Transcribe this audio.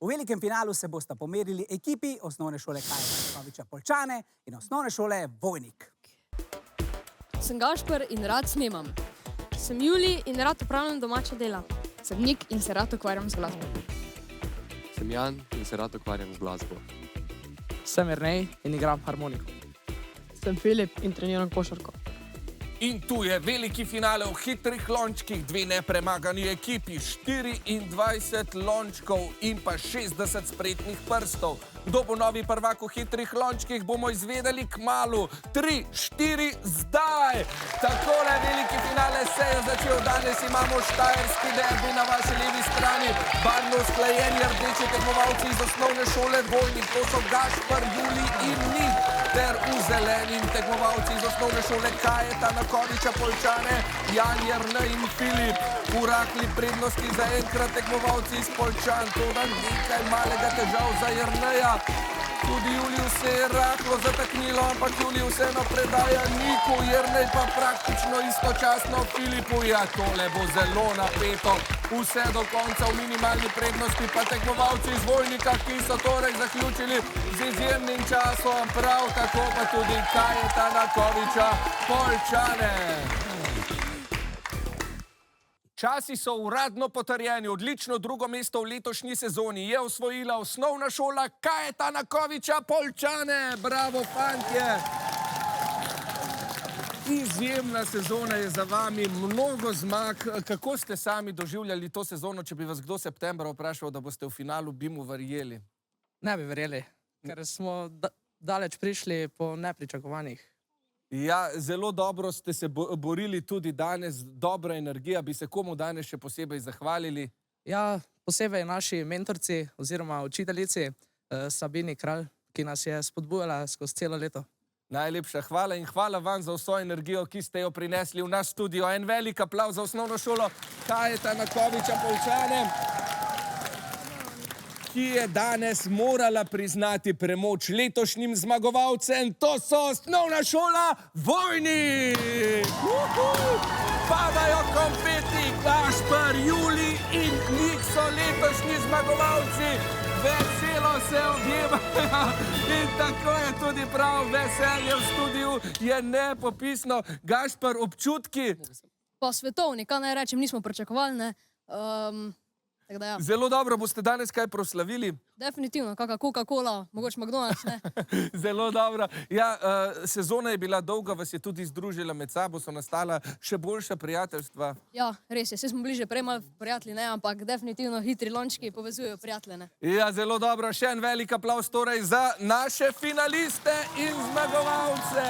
V velikem finalu se bosta pomerili ekipi osnovne šole Kaja Tanakoviča Poljčane in osnovne šole Vojnik. Sem Gašper in rad snemam. Sem Julij in rad opravljam domača dela. Sem Nik in se rad ukvarjam z glasbo. Sem Jan in se rad ukvarjam z glasbo. Sem Ernej in igram harmoniko. Sem Filip in treniram košarko. In tu je veliki finale v hitrih lončkih, dve nepremagani ekipi, 24 lončkov in pa 60 spretnih prstov. Kdo bo novi prvak v hitrih lončkih, bomo izvedeli kmalu. 3, 4, zdaj! Takole veliki finale se je začel. Danes imamo štajerski derbi na vaši levi strani. Barvno usklajeni rdeči tekmovalci iz osnovne šole Vojnik. To so Gašper, Julij in Nik. Ter v zelenim tekmovalci iz osnovne šole Kaje Tanakoviča Poljčane, Jan, Jernej in Filip. V rahli prednosti zaenkrat tekmovalci iz Poljčan, toda nekaj malega težav za Jerneja. Tudi Juliju se je rahlo zataknilo, ampak Julij vseeno predaja Niku, Jernej pa praktično istočasno Filipu. Ja, tole bo zelo napeto. Vse do konca v minimalni prednosti pa tekmovalci iz Vojnika, ki so torej zaključili z izjemnim časom, prav tako pa tudi Kaje Tanakoviča Poljčane. Časi so uradno potrjeni. Odlično drugo mesto v letošnji sezoni je osvojila osnovna šola Kaje Tanakoviča Poljčane. Bravo, fantje! Izjemna sezona je za vami, mnogo zmag. Kako ste sami doživljali to sezono, če bi vas kdo septembra vprašal, da boste v finalu, bi mu verjeli? Ne bi verjeli, ker smo daleč prišli po nepričakovanjih. Ja, zelo dobro ste se borili tudi danes, dobra energija. Bi se komu danes še posebej zahvalili? Ja, posebej naši mentorci oziroma učiteljici Sabini Kralj, ki nas je spodbujala skozi celo leto. Najlepša hvala in hvala vam za vso energijo, ki ste jo prinesli v naš studio. En velik aplav za osnovno šolo Kaje Tanakoviča Poljčane, ki je danes morala priznati premoč letošnjim zmagovalcem. To so osnovna šola Vojnik! Padajo konfeti, Gašper, Julij in Nik so letošnji zmagovalci. Veselo se objemajo in tako je tudi prav. Veselje v studiu je nepopisno. Gašper, občutki? Pa svetovni, kaj naj rečem, nismo pričakovali, ne. Tako da ja. Zelo dobro, boste danes kaj proslavili? Definitivno, kakšna Coca-Cola, mogoče McDonald's, ne. Zelo dobro. Ja, sezona je bila dolga, vas je tudi združila med sabo, so nastala še boljša prijateljstva. Ja, res je, saj smo bili že prej malo prijatelji, ne, ampak definitivno hitri lončki povezujejo prijatelje, ne. Ja, zelo dobro. Še en velik aplauz torej za naše finaliste in zmagovalce.